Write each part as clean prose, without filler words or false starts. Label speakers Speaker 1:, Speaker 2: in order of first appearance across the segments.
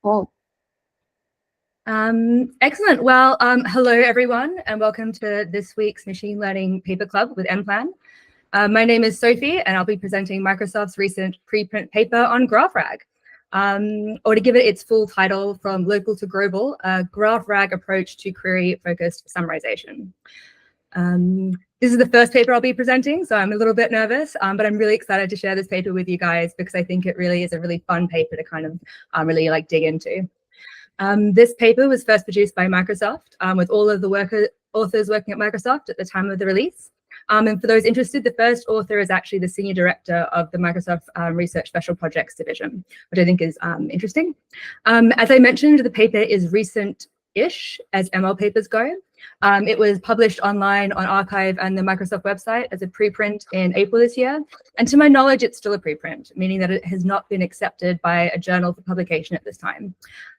Speaker 1: Cool.
Speaker 2: Excellent. Well, hello everyone, and welcome to this week's Machine Learning Paper Club with MPlan. My name is Sophie, and I'll be presenting Microsoft's recent preprint paper on GraphRag. Or to give it its full title, From Local to Global, a GraphRag Approach to Query-Focused Summarization. This is the first paper I'll be presenting, so I'm a little bit nervous, but I'm really excited to share this paper with you guys because I think it really is a really fun paper to kind of really like dig into. This paper was first produced by Microsoft with all of the authors working at Microsoft at the time of the release. And for those interested, the first author is actually the Senior Director of the Microsoft Research Special Projects Division, which I think is interesting. As I mentioned, the paper is recent-ish as ML papers go. It was published online on Archive and the Microsoft website as a preprint in April this year. And to my knowledge, it's still a preprint, meaning that it has not been accepted by a journal for publication at this time.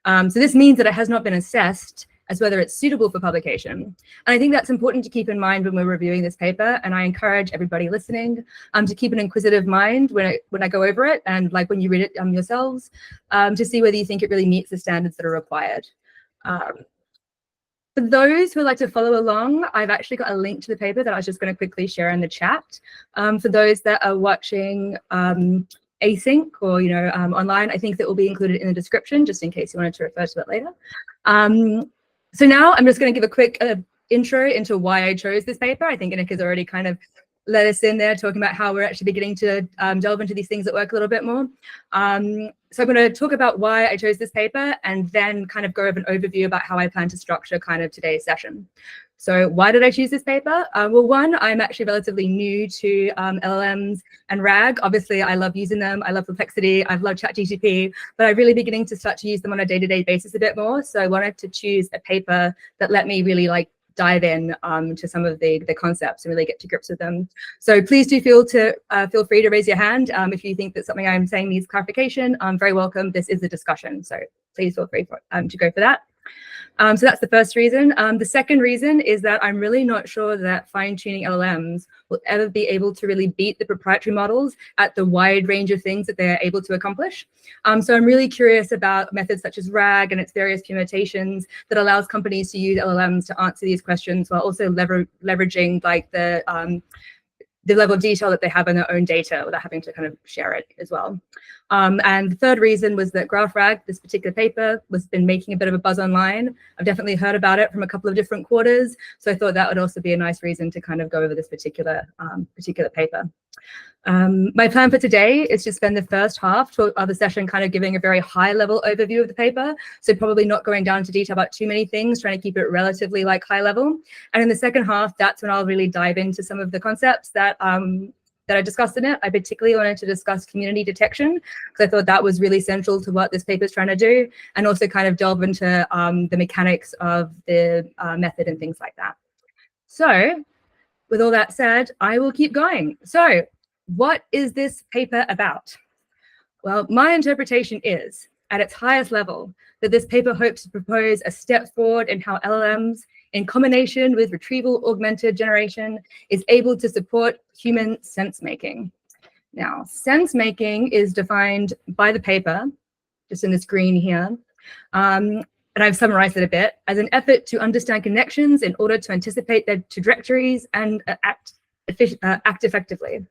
Speaker 2: So this means that it has not been assessed as whether it's suitable for publication. And I think that's important to keep in mind when we're reviewing this paper. And I encourage everybody listening to keep an inquisitive mind when I go over it, and like when you read it yourselves, to see whether you think it really meets the standards that are required. For those who would like to follow along, I've actually got a link to the paper that I was just going to quickly share in the chat. For those that are watching async or online, I think that will be included in the description, just in case you wanted to refer to it later. So now I'm just going to give a quick intro into why I chose this paper. I think Nick has already kind of let us in there talking about how we're actually beginning to delve into these things at work a little bit more. So I'm going to talk about why I chose this paper and then kind of go over an overview about how I plan to structure kind of today's session. So why did I choose this paper? Well, one, I'm actually relatively new to LLMs and RAG. Obviously, I love using them. I love Perplexity. I've loved ChatGPT, but I'm really beginning to start to use them on a day-to-day basis a bit more. So I wanted to choose a paper that let me really like dive in to some of the concepts and really get to grips with them. So please do feel free to raise your hand if you think that something I'm saying needs clarification. I'm very welcome. This is a discussion, so please feel free to go for that. So that's the first reason. The second reason is that I'm really not sure that fine-tuning LLMs will ever be able to really beat the proprietary models at the wide range of things that they're able to accomplish. So I'm really curious about methods such as RAG and its various permutations that allows companies to use LLMs to answer these questions while also leveraging like the level of detail that they have in their own data without having to kind of share it as well. And the third reason was that GraphRag, this particular paper, was been making a bit of a buzz online. I've definitely heard about it from a couple of different quarters. So I thought that would also be a nice reason to kind of go over this particular paper. My plan for today is to spend the first half of the session kind of giving a very high-level overview of the paper, so probably not going down into detail about too many things, trying to keep it relatively like high level. And in the second half, that's when I'll really dive into some of the concepts that I discussed in it. I particularly wanted to discuss community detection because I thought that was really central to what this paper is trying to do, and also kind of delve into the mechanics of the method and things like that. So with all that said, I will keep going. So what is this paper about? Well, my interpretation is, at its highest level, that this paper hopes to propose a step forward in how LLMs, in combination with retrieval-augmented generation, is able to support human sense-making. Now, sense-making is defined by the paper, just in this green here, and I've summarized it a bit, as an effort to understand connections in order to anticipate their trajectories and act effectively.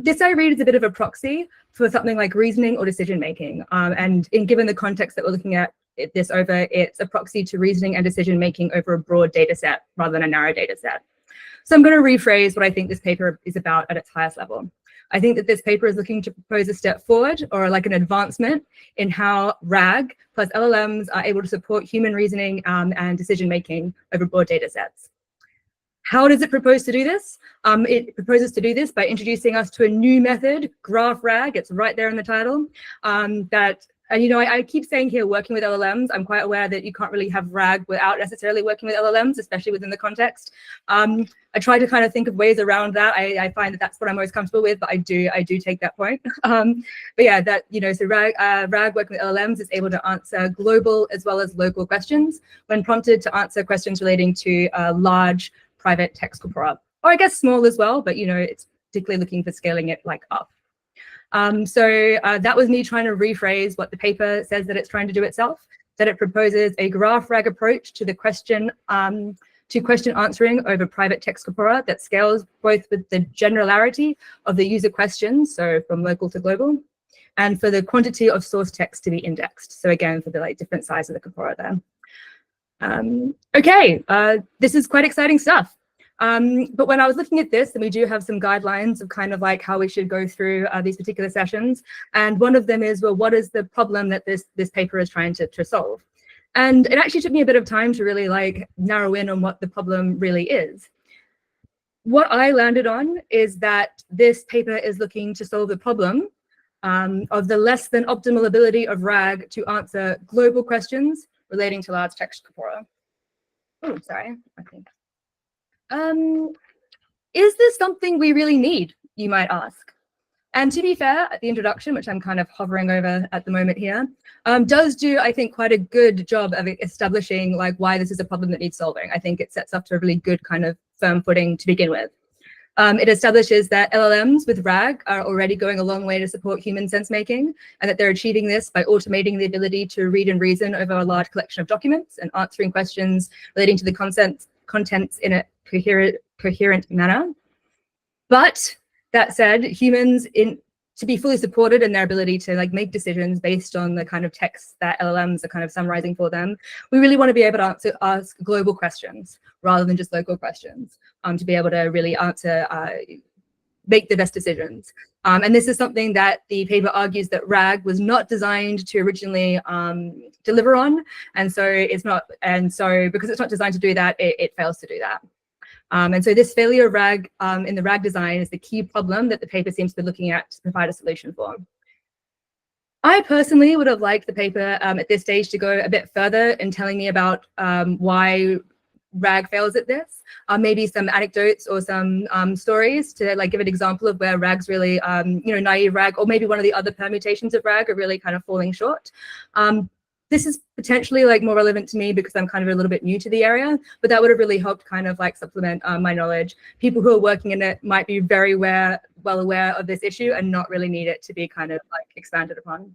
Speaker 2: This I read as a bit of a proxy for something like reasoning or decision-making. And given the context that we're looking at this over, it's a proxy to reasoning and decision-making over a broad data set rather than a narrow data set. So I'm going to rephrase what I think this paper is about at its highest level. I think that this paper is looking to propose a step forward or like an advancement in how RAG plus LLMs are able to support human reasoning and decision-making over broad data sets. How does it propose to do this? It proposes to do this by introducing us to a new method, GraphRag. It's right there in the title. I keep saying here, working with LLMs, I'm quite aware that you can't really have RAG without necessarily working with LLMs, especially within the context. I try to kind of think of ways around that. I find that that's what I'm most comfortable with, but I do take that point. But yeah, so RAG working with LLMs is able to answer global as well as local questions when prompted to answer questions relating to large private text corpora, or I guess small as well, but it's particularly looking for scaling it like up. That was me trying to rephrase what the paper says that it's trying to do itself, that it proposes a graph RAG approach to the question answering over private text corpora that scales both with the generality of the user questions, so from local to global, and for the quantity of source text to be indexed. So again, for the different size of the corpora there. Okay, this is quite exciting stuff. But when I was looking at this, and we do have some guidelines of kind of like how we should go through these particular sessions. And one of them is, well, what is the problem that this paper is trying to solve? And it actually took me a bit of time to really narrow in on what the problem really is. What I landed on is that this paper is looking to solve the problem of the less than optimal ability of RAG to answer global questions relating to large text corpora. Oh, sorry, I think. Is this something we really need, you might ask? And to be fair, at the introduction, which I'm kind of hovering over at the moment here, does do, I think, quite a good job of establishing why this is a problem that needs solving. I think it sets up to a really good kind of firm footing to begin with. It establishes that LLMs with RAG are already going a long way to support human sense making, and that they're achieving this by automating the ability to read and reason over a large collection of documents and answering questions relating to the contents in a coherent manner. But that said, humans, to be fully supported in their ability to make decisions based on the kind of text that LLMs are kind of summarizing for them, we really want to be able to ask global questions rather than just local questions, to be able to really make the best decisions. And this is something that the paper argues that RAG was not designed to originally deliver on, and so because it's not designed to do that, it fails to do that. And so this failure of RAG in the RAG design is the key problem that the paper seems to be looking at to provide a solution for. I personally would have liked the paper at this stage to go a bit further in telling me about why RAG fails at this. Maybe some anecdotes or some stories to give an example of where RAG's really, naive RAG, or maybe one of the other permutations of RAG are really kind of falling short. This is potentially more relevant to me because I'm kind of a little bit new to the area, but that would have really helped kind of supplement my knowledge. People who are working in it might be very well aware of this issue and not really need it to be kind of expanded upon.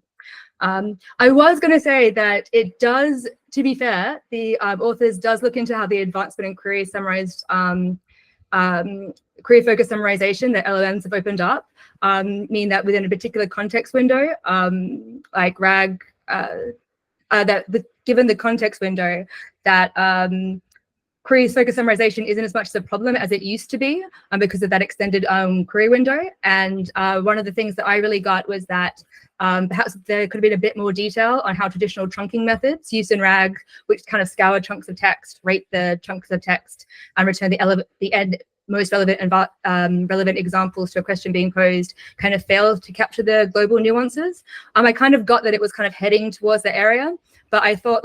Speaker 2: I was going to say that it does, to be fair, the authors does look into how the advancement in query summarized query-focused summarization that LLMs have opened up mean that within a particular context window, RAG, given the context window, that query-focused summarization isn't as much of a problem as it used to be because of that extended query window. And one of the things that I really got was that perhaps there could have been a bit more detail on how traditional trunking methods used in RAG, which kind of scour chunks of text, rate the chunks of text, and return the most relevant and relevant examples to a question being posed, kind of failed to capture the global nuances. I kind of got that it was kind of heading towards the area, but I thought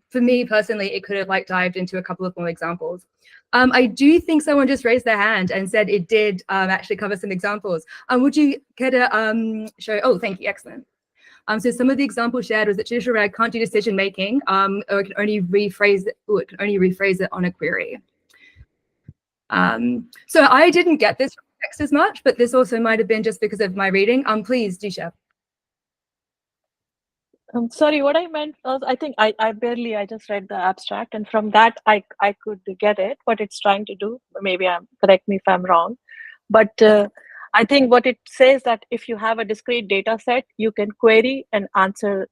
Speaker 2: for me personally, it could have dived into a couple of more examples. I do think someone just raised their hand and said it did actually cover some examples. Would you care to show? Oh, thank you, excellent. So some of the examples shared was that traditional RAG can't do decision making, or it can only rephrase it. It can only rephrase it on a query. So I didn't get this from text as much, but this also might have been just because of my reading. Please do share.
Speaker 1: Sorry, what I meant was, I think I just read the abstract, and from that I could get it, what it's trying to do. Maybe correct me if I'm wrong, but I think what it says that if you have a discrete data set, you can query and answer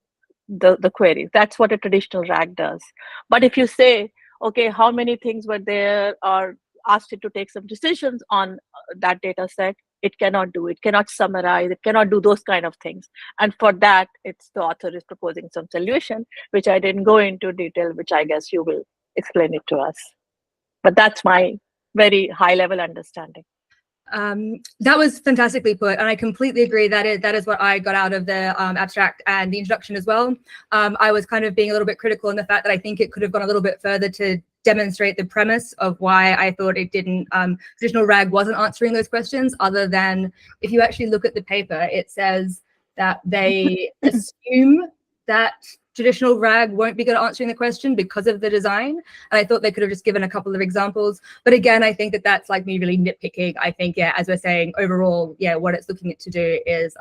Speaker 1: the query. That's what a traditional RAG does. But if you say, okay, how many things were there, or asked it to take some decisions on that data set, it cannot do. It cannot summarize. It cannot do those kind of things. And for that, the author is proposing some solution, which I didn't go into detail, which I guess you will explain it to us. But that's my very high level understanding.
Speaker 2: That was fantastically put, and I completely agree that is what I got out of the abstract and the introduction as well. I was kind of being a little bit critical in the fact that I think it could have gone a little bit further to demonstrate the premise of why I thought it didn't, traditional RAG wasn't answering those questions, other than if you actually look at the paper, it says that they assume that traditional RAG won't be good at answering the question because of the design. And I thought they could have just given a couple of examples. But again, I think that that's like me really nitpicking. I think, yeah, as we're saying, overall, yeah, what it's looking to do is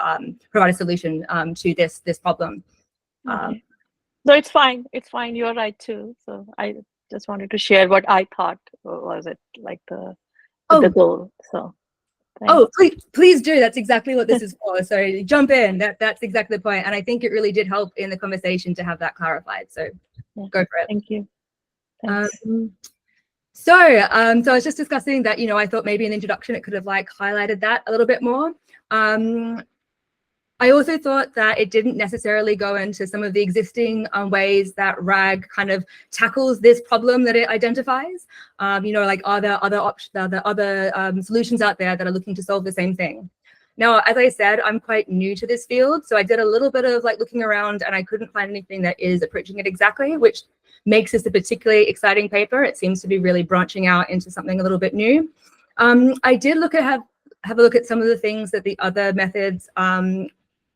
Speaker 2: provide a solution to this problem.
Speaker 1: Okay. No, it's fine. It's fine. You're right too. So I just wanted to share what I thought was it like the goal. So
Speaker 2: oh,
Speaker 1: thanks.
Speaker 2: please do. That's exactly what this is for. So jump in. That's exactly the point. And I think it really did help in the conversation to have that clarified. So
Speaker 1: Yeah.
Speaker 2: go for it.
Speaker 1: Thank you. Thanks.
Speaker 2: So I was just discussing that, you know, I thought maybe in the introduction it could have like highlighted that a little bit more. I also thought that it didn't necessarily go into some of the existing ways that RAG kind of tackles this problem that it identifies. You know, like are there other solutions out there that are looking to solve the same thing? Now, as I said, I'm quite new to this field, so I did a little bit of like looking around and I couldn't find anything that is approaching it exactly, which makes this a particularly exciting paper. It seems to be really branching out into something a little bit new. I did have a look at some of the things that the other methods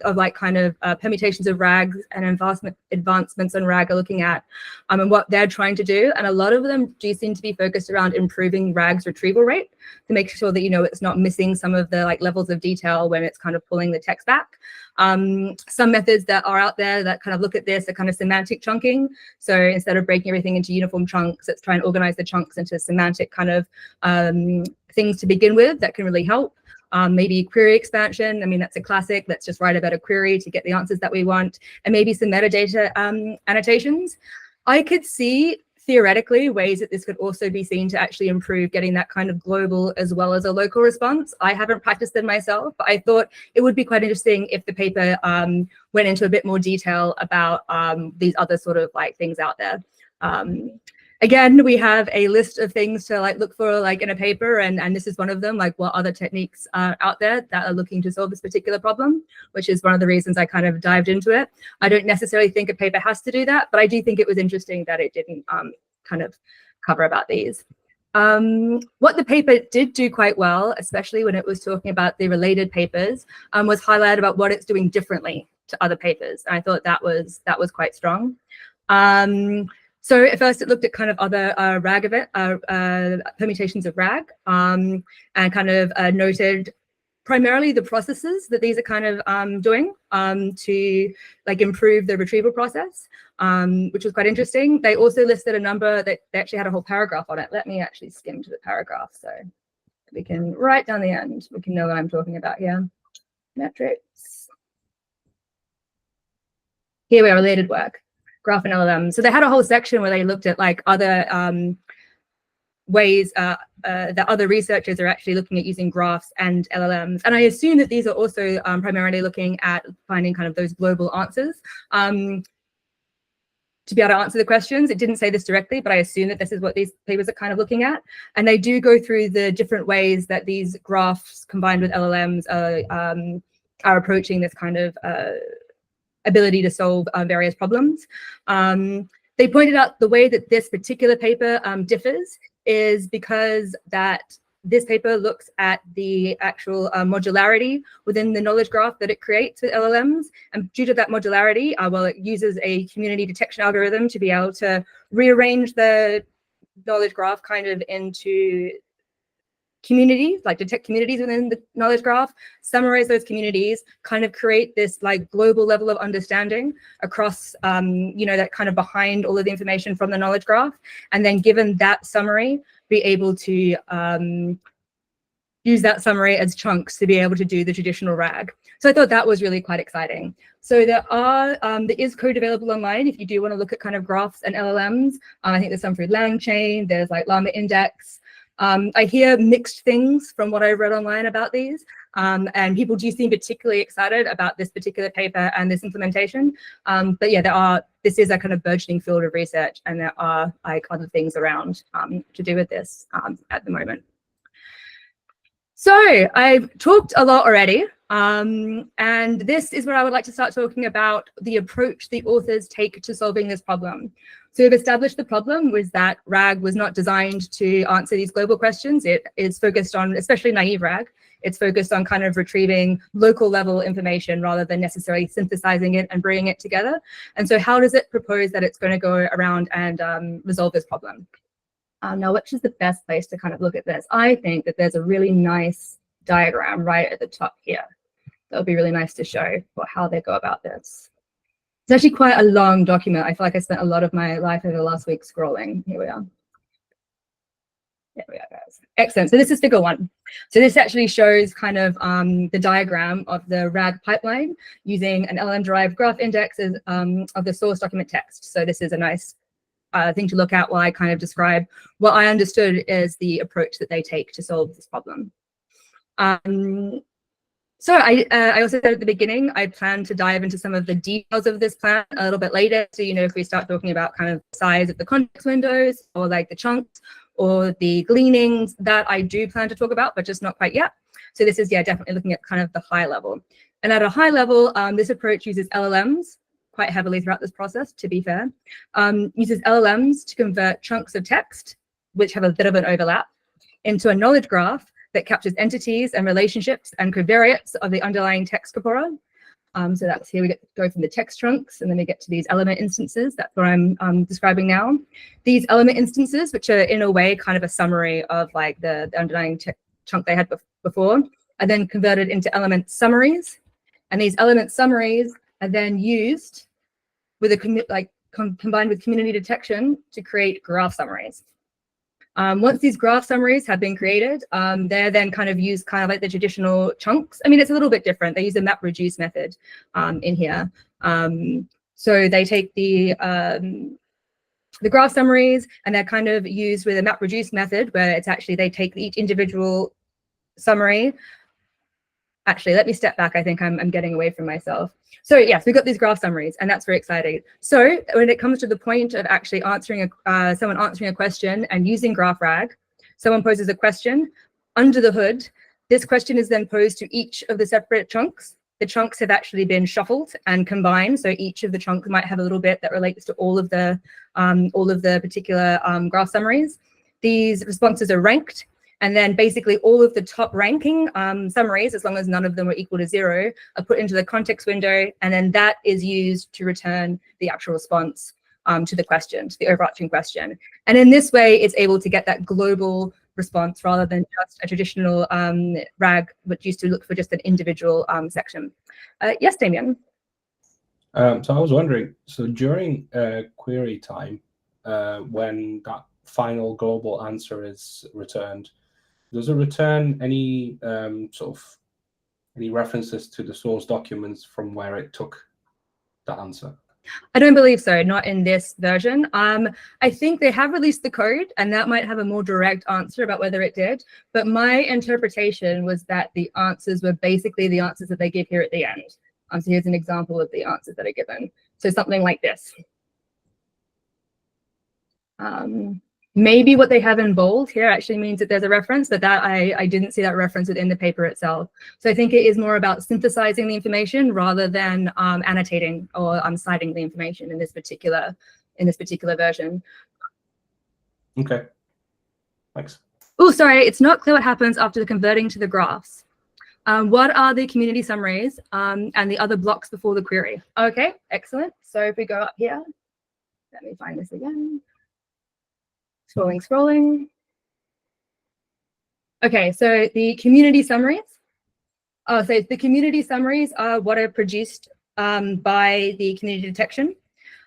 Speaker 2: of like kind of permutations of RAGs and advancements on RAG are looking at and what they're trying to do. And a lot of them do seem to be focused around improving RAG's retrieval rate to make sure that, you know, it's not missing some of the like levels of detail when it's kind of pulling the text back. Some methods that are out there that kind of look at this are kind of semantic chunking. So instead of breaking everything into uniform chunks, let's try and organize the chunks into semantic kind of things to begin with that can really help. Maybe query expansion. I mean, that's a classic. Let's just write a better query to get the answers that we want. And maybe some metadata annotations. I could see theoretically ways that this could also be seen to actually improve getting that kind of global as well as a local response. I haven't practiced them myself, but I thought it would be quite interesting if the paper went into a bit more detail about these other sort of like things out there. Again, we have a list of things to like look for like in a paper, and this is one of them, like what other techniques are out there that are looking to solve this particular problem, which is one of the reasons I kind of dived into it. I don't necessarily think a paper has to do that, but I do think it was interesting that it didn't kind of cover about these. What the paper did do quite well, especially when it was talking about the related papers, was highlight about what it's doing differently to other papers. And I thought that was quite strong. So at first it looked at kind of other RAG permutations of RAG and kind of noted primarily the processes that these are kind of doing to like improve the retrieval process, which was quite interesting. They also listed a number that they actually had a whole paragraph on it. Let me actually skim to the paragraph so we can write down the end. We can know what I'm talking about here. Metrics. Here we are, related work. Graph and LLM. So they had a whole section where they looked at like other ways that other researchers are actually looking at using graphs and LLMs. And I assume that these are also primarily looking at finding kind of those global answers to be able to answer the questions. It didn't say this directly, but I assume that this is what these papers are kind of looking at. And they do go through the different ways that these graphs combined with LLMs are approaching this kind of ability to solve various problems. They pointed out the way that this particular paper differs is because that this paper looks at the actual modularity within the knowledge graph that it creates with LLMs. And due to that modularity, well, it uses a community detection algorithm to be able to rearrange the knowledge graph kind of into communities, like detect communities within the knowledge graph, summarize those communities, kind of create this like global level of understanding across, you know, that kind of behind all of the information from the knowledge graph. And then given that summary, be able to use that summary as chunks to be able to do the traditional RAG. So I thought that was really quite exciting. So there is code available online if you do want to look at kind of graphs and LLMs. I think there's some through LangChain, there's like Llama Index. I hear mixed things from what I've read online about these, and people do seem particularly excited about this particular paper and this implementation. But yeah, this is a kind of burgeoning field of research, and there are like other things around to do with this at the moment. So I've talked a lot already, and this is where I would like to start talking about the approach the authors take to solving this problem. So we've established the problem was that RAG was not designed to answer these global questions. It is focused on, especially naive RAG, it's focused on kind of retrieving local level information rather than necessarily synthesizing it and bringing it together. And so how does it propose that it's going to go around and resolve this problem? Now, which is the best place to kind of look at this? I think that there's a really nice diagram right at the top here. That would be really nice to show for how they go about this. It's actually quite a long document. I feel like I spent a lot of my life over the last week scrolling. Here we are. There we are, guys. Excellent. So this is figure 1. So this actually shows kind of the diagram of the RAG pipeline using an LLM-derived graph index of the source document text. So this is a nice thing to look at while I kind of describe what I understood is the approach that they take to solve this problem. So I also said at the beginning, I plan to dive into some of the details of this plan a little bit later. So, you know, if we start talking about kind of the size of the context windows or like the chunks or the gleanings, that I do plan to talk about, but just not quite yet. So this is, yeah, definitely looking at kind of the high level. And at a high level, this approach uses LLMs quite heavily throughout this process, to be fair. Uses LLMs to convert chunks of text, which have a bit of an overlap, into a knowledge graph that captures entities and relationships and covariates of the underlying text corpora. So that's here we go from the text chunks, and then we get to these element instances. That's what I'm describing now. These element instances, which are in a way kind of a summary of like the underlying chunk they had before, are then converted into element summaries. And these element summaries are then used with a combined with community detection to create graph summaries. Once these graph summaries have been created, they're then kind of used kind of like the traditional chunks. I mean, it's a little bit different. They use a map reduce method in here. So they take the graph summaries and they're kind of used with a map reduce method where it's actually they take each individual summary. Actually, let me step back. I think I'm getting away from myself. So yes, we've got these graph summaries, and that's very exciting. So when it comes to the point of actually answering someone answering a question and using graph RAG, someone poses a question under the hood. This question is then posed to each of the separate chunks. The chunks have actually been shuffled and combined, so each of the chunks might have a little bit that relates to all of the particular graph summaries. These responses are ranked. And then basically all of the top ranking summaries, as long as none of them are equal to 0, are put into the context window. And then that is used to return the actual response to the question, to the overarching question. And in this way, it's able to get that global response rather than just a traditional RAG, which used to look for just an individual section. Yes, Damien?
Speaker 3: So I was wondering, so during query time, when that final global answer is returned, does it return any any references to the source documents from where it took the answer?
Speaker 2: I don't believe so, not in this version. I think they have released the code, and that might have a more direct answer about whether it did. But my interpretation was that the answers were basically the answers that they give here at the end. So here's an example of the answers that are given. So something like this. Maybe what they have in bold here actually means that there's a reference, but that I didn't see that reference within the paper itself. So I think it is more about synthesizing the information rather than annotating or citing the information in this particular version.
Speaker 3: Okay, thanks.
Speaker 2: Oh, sorry, it's not clear what happens after the converting to the graphs. What are the community summaries and the other blocks before the query? Okay, excellent. So if we go up here, let me find this again. Scrolling. Okay, so the community summaries. So the community summaries are what are produced by the community detection.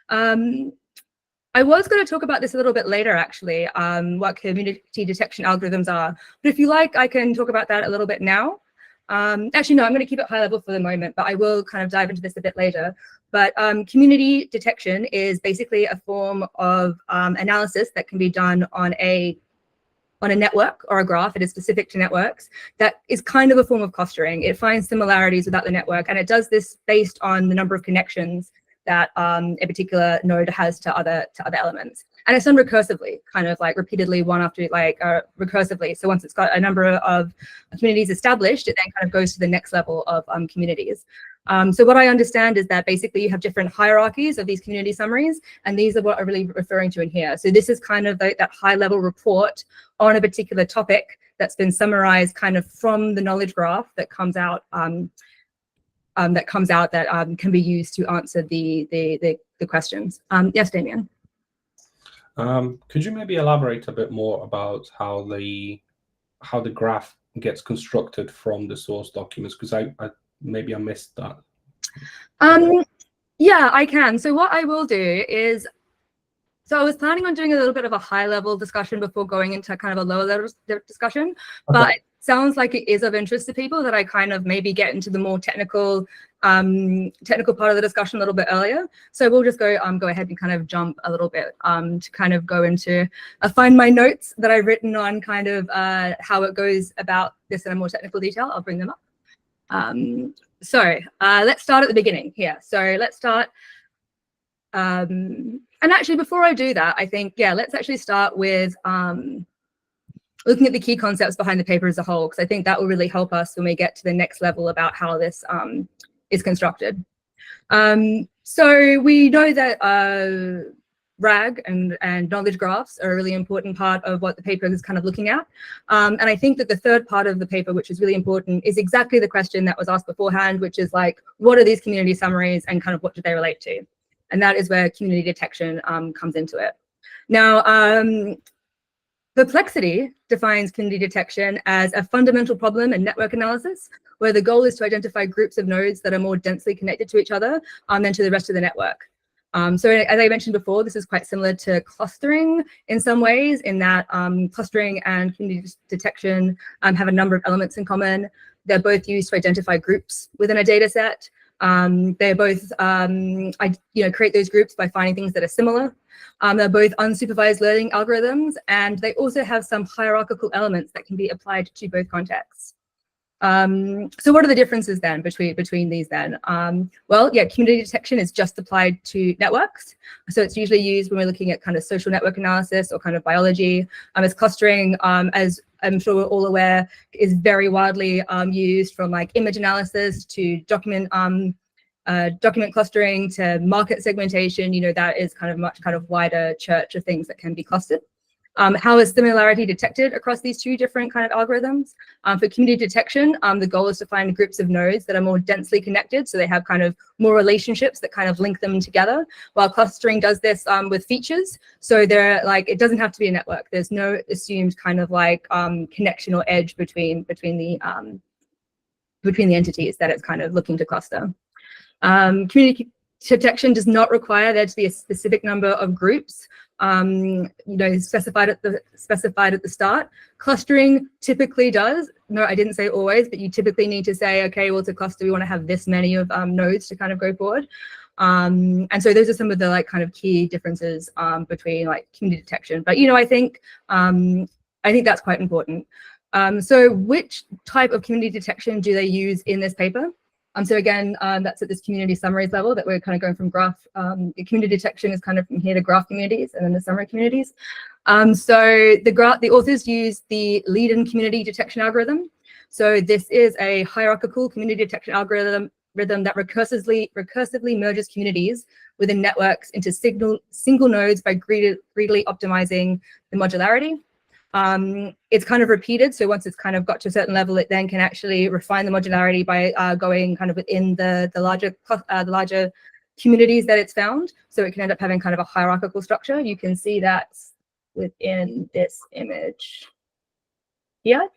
Speaker 2: I was going to talk about this a little bit later, actually, what community detection algorithms are. But if you like, I can talk about that a little bit now. Actually, no, I'm going to keep it high level for the moment, but I will kind of dive into this a bit later. But community detection is basically a form of analysis that can be done on a network or a graph. It is specific to networks. That is kind of a form of clustering. It finds similarities without the network, and it does this based on the number of connections that a particular node has to other elements. And it's done recursively, kind of like repeatedly, one after like recursively. So once it's got a number of communities established, it then kind of goes to the next level of communities. So what I understand is that basically you have different hierarchies of these community summaries, and these are what I'm really referring to in here. So this is kind of that high level report on a particular topic that's been summarized kind of from the knowledge graph that comes out that can be used to answer the questions. Yes, Damien.
Speaker 3: Could you maybe elaborate a bit more about how the graph gets constructed from the source documents? Because I maybe I missed that.
Speaker 2: Yeah, I can. So what I will do is, so I was planning on doing a little bit of a high level discussion before going into kind of a lower level discussion,
Speaker 3: Okay.
Speaker 2: but it sounds like it is of interest to people that I kind of maybe get into the more technical part of the discussion a little bit earlier. So we'll just go ahead and kind of jump a little bit to kind of go into find my notes that I've written on kind of how it goes about this in a more technical detail. I'll bring them up. So let's start at the beginning here. So let's start. And actually, before I do that, I think, yeah, let's actually start with looking at the key concepts behind the paper as a whole, because I think that will really help us when we get to the next level about how this is constructed. So we know that RAG and knowledge graphs are a really important part of what the paper is kind of looking at. And I think that the third part of the paper, which is really important, is exactly the question that was asked beforehand, which is like, what are these community summaries and kind of what do they relate to? And that is where community detection comes into it. Now, Perplexity defines community detection as a fundamental problem in network analysis, where the goal is to identify groups of nodes that are more densely connected to each other than to the rest of the network. So as I mentioned before, this is quite similar to clustering in some ways, in that clustering and community detection have a number of elements in common. They're both used to identify groups within a data set. They're both, create those groups by finding things that are similar. They're both unsupervised learning algorithms, and they also have some hierarchical elements that can be applied to both contexts. So what are the differences then between these then? Well, yeah, community detection is just applied to networks. So it's usually used when we're looking at kind of social network analysis or kind of biology. As clustering, as I'm sure we're all aware, is very widely used, from like image analysis to document clustering to market segmentation. You know, that is kind of much kind of wider church of things that can be clustered. How is similarity detected across these two different kind of algorithms? For community detection, the goal is to find groups of nodes that are more densely connected, so they have kind of more relationships that kind of link them together, while clustering does this with features. So they're like, it doesn't have to be a network. There's no assumed kind of like connection or edge between the entities that it's kind of looking to cluster. Community detection does not require there to be a specific number of groups specified at the start. Clustering typically does. No, I didn't say always, but you typically need to say, okay, well, to cluster, we want to have this many of nodes to kind of go forward. And so those are some of the like kind of key differences between like community detection. But I think that's quite important. So which type of community detection do they use in this paper? So again, that's at this community summaries level that we're kind of going from graph. Community detection is kind of from here to graph communities and then the summary communities. So the authors use the lead-in community detection algorithm. So this is a hierarchical community detection algorithm that recursively merges communities within networks into single nodes by greedily optimizing the modularity. It's kind of repeated, so once it's kind of got to a certain level, it then can actually refine the modularity by going kind of within the larger communities that it's found. So it can end up having kind of a hierarchical structure. You can see that within this image here.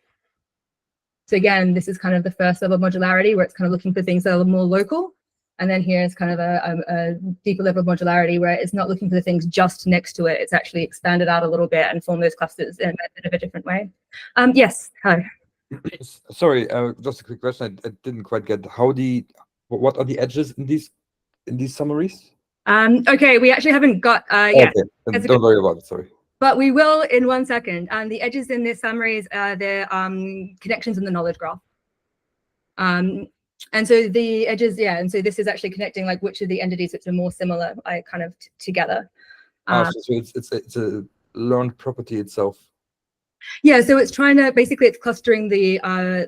Speaker 2: So again, this is kind of the first level of modularity, where it's kind of looking for things that are more local. And then here's kind of a deeper level of modularity, where it's not looking for the things just next to it. It's actually expanded out a little bit and formed those clusters in a bit of a different way. Yes, hi.
Speaker 4: Sorry, just a quick question. I didn't quite get what are the edges in these summaries?
Speaker 2: Okay, we actually haven't got yet.
Speaker 4: Okay, don't worry about it. Sorry.
Speaker 2: But we will in 1 second. The edges in this summaries, they're connections in the knowledge graph. And so the edges, yeah, and so this is actually connecting like which of the entities which are more similar, like kind of together.
Speaker 4: So it's a learned property itself.
Speaker 2: Yeah, so it's trying to basically it's clustering the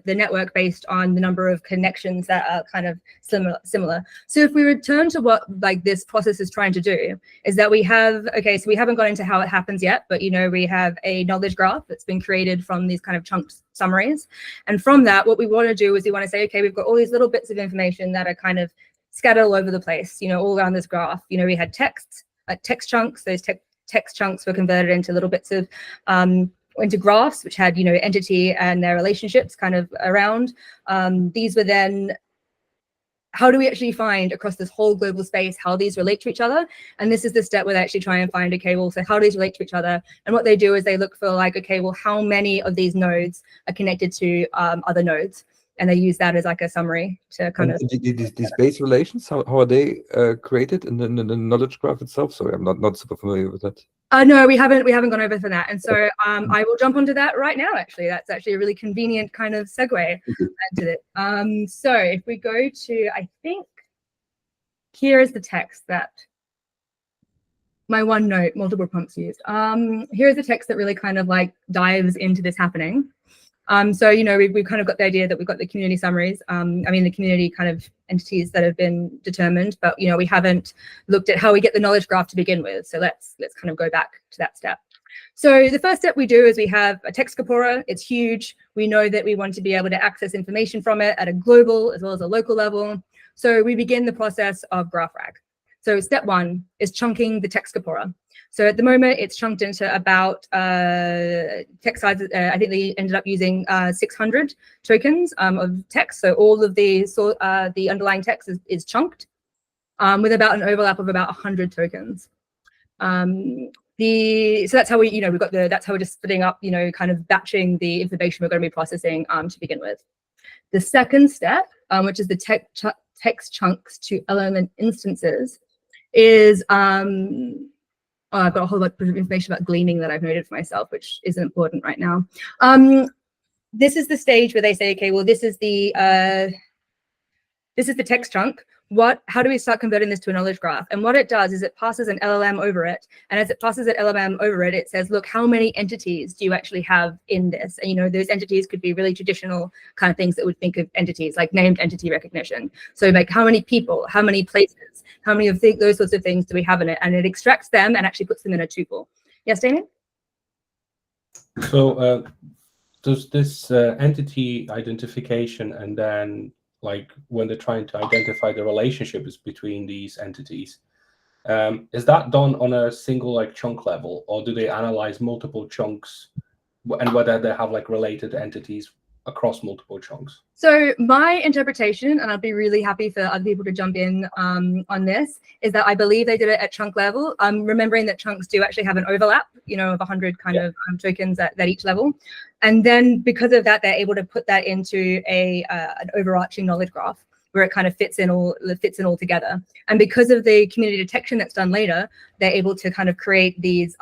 Speaker 2: network based on the number of connections that are kind of similar. So if we return to what like this process is trying to do, is that we have so we haven't gone into how it happens yet, but we have a knowledge graph that's been created from these kind of chunk summaries, and from that, what we want to do is we want to say, okay, we've got all these little bits of information that are kind of scattered all over the place, all around this graph. We had text chunks. Those text chunks were converted into little bits of into graphs, which had entity and their relationships kind of around. These were then, how do we actually find across this whole global space how these relate to each other? And this is the step where they actually try and find, okay, well, so how do these relate to each other? And what they do is they look for like, okay, well, how many of these nodes are connected to other nodes? And they use that as like a summary to kind of
Speaker 4: these base relations. How are they created in the knowledge graph itself? Sorry, I'm not super familiar with that.
Speaker 2: No, we haven't gone over for that, and so I will jump onto that right now. Actually, that's actually a really convenient kind of segue into it. So if we go to, I think here is the text that my OneNote multiple prompts used. Here is the text that really kind of like dives into this happening. So we've kind of got the idea that we've got the community summaries. I mean the community kind of entities that have been determined, but we haven't looked at how we get the knowledge graph to begin with. So let's kind of go back to that step. So the first step we do is we have a text corpora. It's huge. We know that we want to be able to access information from it at a global as well as a local level. So we begin the process of graph rag. So step one is chunking the text corpora. So at the moment, it's chunked into about text sizes. I think they ended up using 600 tokens of text. So all of the underlying text is chunked with about an overlap of about 100 tokens. So that's how we've got that's how we're just splitting up, kind of batching the information we're going to be processing to begin with. The second step, which is the text chunks to element instances, is I've got a whole lot of information about gleaning that I've noted for myself, which isn't important right now. This is the stage where they say, okay, well, this is the text chunk. How do we start converting this to a knowledge graph? And what it does is it passes an LLM over it. And as it passes an LLM over it, it says, look, how many entities do you actually have in this? And, those entities could be really traditional kind of things that would think of entities, like named entity recognition. So like how many people, how many places, how many of those sorts of things do we have in it? And it extracts them and actually puts them in a tuple. Yes, Damien?
Speaker 3: So does this entity identification and then like when they're trying to identify the relationships between these entities, is that done on a single like chunk level, or do they analyze multiple chunks and whether they have like related entities across multiple chunks?
Speaker 2: So my interpretation, and I'd be really happy for other people to jump in on this, is that I believe they did it at chunk level. Remembering that chunks do actually have an overlap, of 100 kind of tokens at each level. And then because of that, they're able to put that into an overarching knowledge graph where it kind of fits in all together. And because of the community detection that's done later, they're able to kind of create these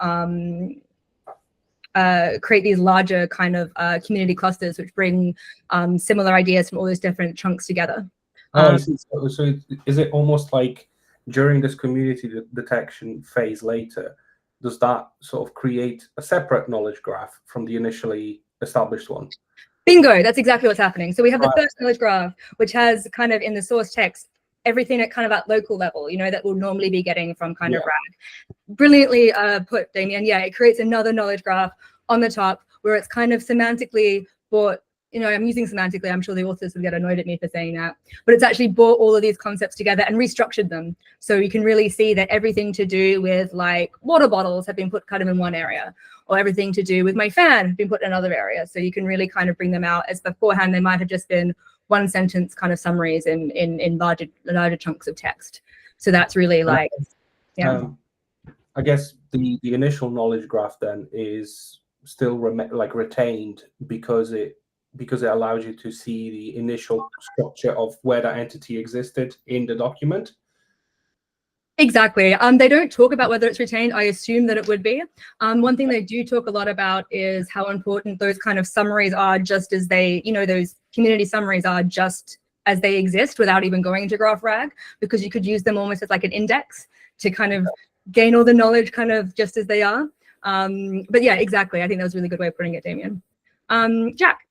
Speaker 2: larger kind of community clusters, which bring similar ideas from all those different chunks together.
Speaker 3: So is it almost like during this community detection phase later, does that sort of create a separate knowledge graph from the initially established one?
Speaker 2: Bingo, that's exactly what's happening. So we have the first knowledge graph, which has kind of in the source text, everything at kind of at local level, that we'll normally be getting from kind of RAG. Brilliantly put, Damien. Yeah, it creates another knowledge graph on the top where it's kind of semantically brought, I'm using semantically, I'm sure the authors would get annoyed at me for saying that, but it's actually brought all of these concepts together and restructured them. So you can really see that everything to do with like water bottles have been put kind of in one area, or everything to do with my fan have been put in another area. So you can really kind of bring them out, as beforehand they might have just been one sentence kind of summaries in larger chunks of text. So that's really like,
Speaker 3: I guess the initial knowledge graph then is still retained because it allows you to see the initial structure of where that entity existed in the document.
Speaker 2: Exactly. They don't talk about whether it's retained. I assume that it would be. One thing they do talk a lot about is how important those kind of summaries are, just as they, those community summaries are just as they exist without even going into graph rag, because you could use them almost as like an index to kind of gain all the knowledge kind of just as they are. But yeah, exactly. I think that was a really good way of putting it, Damien. Jack.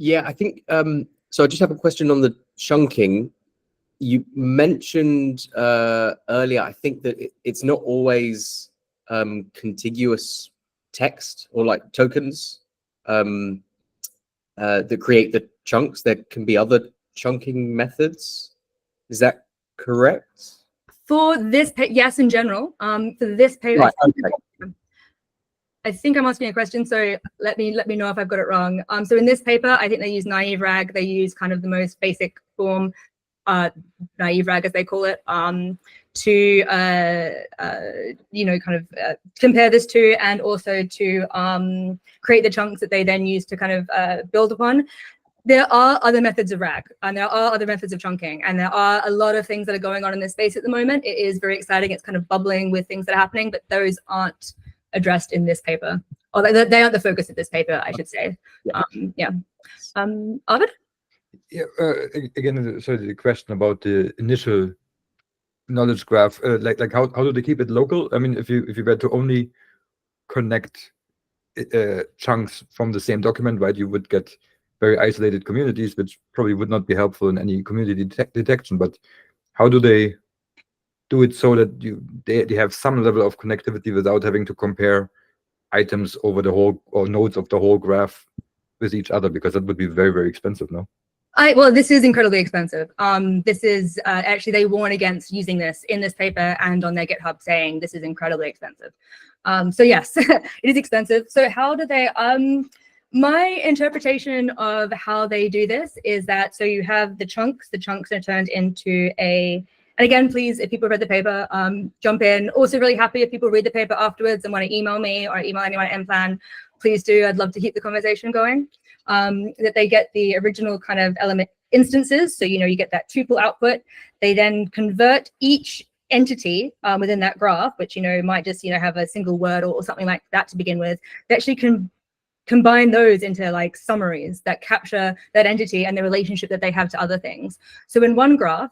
Speaker 5: Yeah, I think, so I just have a question on the chunking. You mentioned earlier, I think that it's not always contiguous text or like tokens that create the chunks. There can be other chunking methods. Is that correct?
Speaker 2: For this, yes, in general. For this page,
Speaker 5: right, okay.
Speaker 2: I think I'm asking a question, so let me know if I've got it wrong. So in this paper, I think they use naive rag. They use kind of the most basic form, naive rag as they call it, to you know, kind of compare this to, and also to create the chunks that they then use to kind of build upon. There are other methods of rag, and there are other methods of chunking, and there are a lot of things that are going on in this space at the moment. It is very exciting. It's kind of bubbling with things that are happening, but those aren't addressed in this paper, or they aren't the focus of this paper, I should say. Yeah. Arvid?
Speaker 4: Yeah, again, so the question about the initial knowledge graph, like how do they keep it local? I mean, if you were to only connect chunks from the same document, right, you would get very isolated communities, which probably would not be helpful in any community detection. But how do they do it so that they have some level of connectivity without having to compare items over the whole, or nodes of the whole graph with each other? Because that would be very, very expensive, no?
Speaker 2: Well, this is incredibly expensive. This is actually, they warn against using this in this paper and on their GitHub, saying this is incredibly expensive. So yes, it is expensive. So how do they, my interpretation of how they do this is that, so you have the chunks are turned into a, and again, please, if people read the paper, jump in. Also really happy if people read the paper afterwards and want to email me or email anyone at MPlan, please do. I'd love to keep the conversation going. That they get the original kind of element instances. So, you know, you get that tuple output. They then convert each entity within that graph, which, you know, might just, you know, have a single word or something like that to begin with. They actually can combine those into like summaries that capture that entity and the relationship that they have to other things. So in one graph,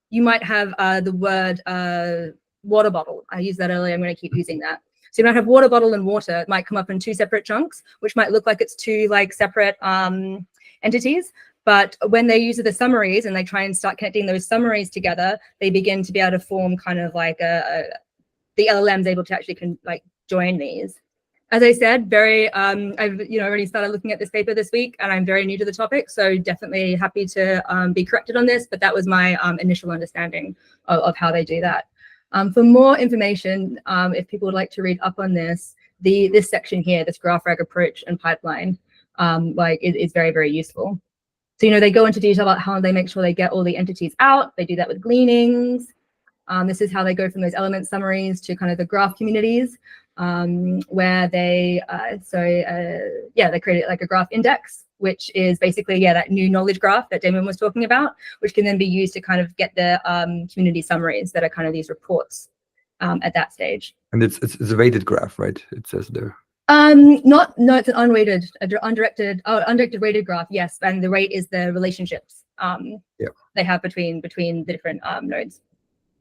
Speaker 2: you might have the word water bottle. I used that earlier. I'm going to keep using that. So you might have water bottle and water. It might come up in two separate chunks, which might look like it's two like separate entities. But when they use the summaries and they try and start connecting those summaries together, they begin to be able to form kind of like the LLM's able to actually like join these. As I said, I've already started looking at this paper this week, and I'm very new to the topic, so definitely happy to be corrected on this. But that was my initial understanding of how they do that. For more information, if people would like to read up on this, this section here, this graph rag approach and pipeline, is very, very useful. So, you know, they go into detail about how they make sure they get all the entities out. They do that with gleanings. This is how they go from those element summaries to kind of the graph communities, where they, they create like a graph index, which is basically, that new knowledge graph that Damon was talking about, which can then be used to kind of get the community summaries that are kind of these reports at that stage.
Speaker 4: And it's a weighted graph, right? It says there.
Speaker 2: No, it's an unweighted, undirected weighted graph. Yes, and the rate is the relationships they have between the different nodes.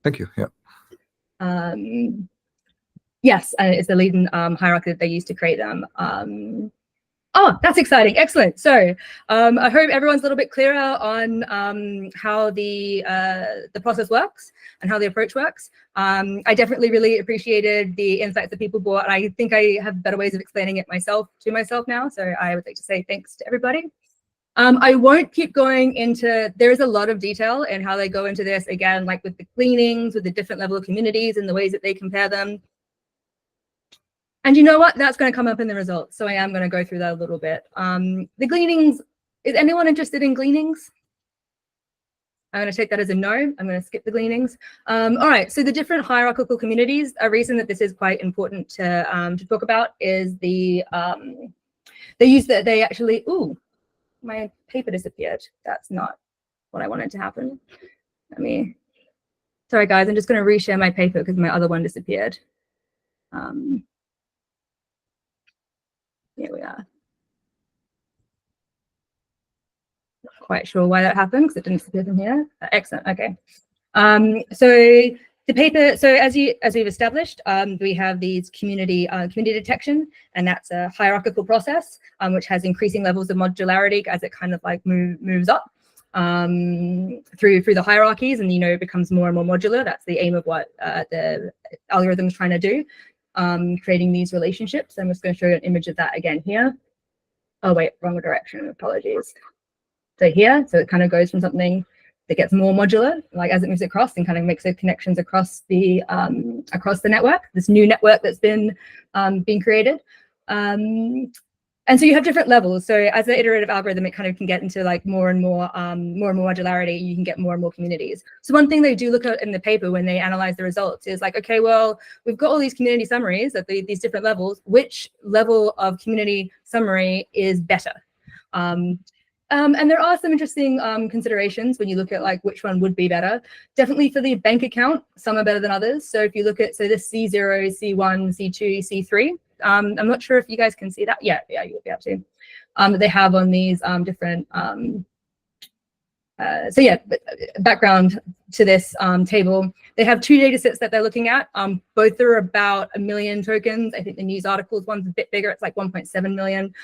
Speaker 4: Thank you. Yeah.
Speaker 2: Yes, and it's the leading hierarchy that they use to create them. Oh, that's exciting. Excellent. So I hope everyone's a little bit clearer on how the process works and how the approach works. I definitely really appreciated the insights that people brought. And I think I have better ways of explaining it to myself now. So I would like to say thanks to everybody. I won't keep going into, there's a lot of detail in how they go into this, again, like with the gleanings, with the different level of communities and the ways that they compare them. And you know what? That's going to come up in the results. So I am going to go through that a little bit. The gleanings, is anyone interested in gleanings? I'm going to take that as a no. I'm going to skip the gleanings. All right. So the different hierarchical communities, a reason that this is quite important to talk about is they actually, ooh, my paper disappeared. That's not what I wanted to happen. Sorry guys, I'm just going to reshare my paper because my other one disappeared. Here we are. Not quite sure why that happened because it didn't appear from here. Excellent. Okay. So the paper. So as we've established, we have these community detection, and that's a hierarchical process which has increasing levels of modularity as it kind of like moves up through the hierarchies, and it becomes more and more modular. That's the aim of what the algorithm is trying to do, creating these relationships. I'm just going to show you an image of that again here. Oh wait, wrong direction. Apologies. So here, so it kind of goes from something that gets more modular, like as it moves across, and kind of makes the connections across the network. This new network that's been created. And so you have different levels. So as an iterative algorithm, it kind of can get into like more and more modularity. You can get more and more communities. So one thing they do look at in the paper when they analyze the results is like, okay, well, we've got all these community summaries at these different levels. Which level of community summary is better? And there are some interesting considerations when you look at like which one would be better. Definitely for the bank account, some are better than others. So if you look at, so this C0, C1, C2, C3, I'm not sure if you guys can see that. Yeah, you'll be able to. They have on these different, so yeah, background to this table. They have two data sets that they're looking at. Both are about 1 million tokens. I think the news articles one's a bit bigger. It's like 1.7 million.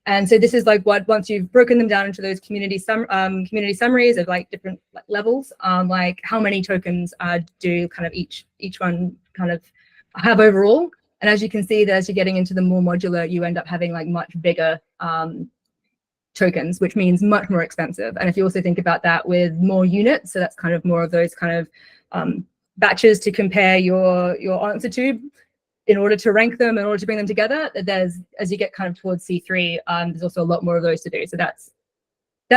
Speaker 2: And so this is like what, once you've broken them down into those community summaries of like different levels, like how many tokens do kind of each one kind of have overall. And as you can see, that as you're getting into the more modular, you end up having like much bigger tokens, which means much more expensive. And if you also think about that with more units, so that's kind of more of those kind of batches to compare your answer to, in order to rank them, in order to bring them together, there's, as you get kind of towards C3, there's also a lot more of those to do. So that's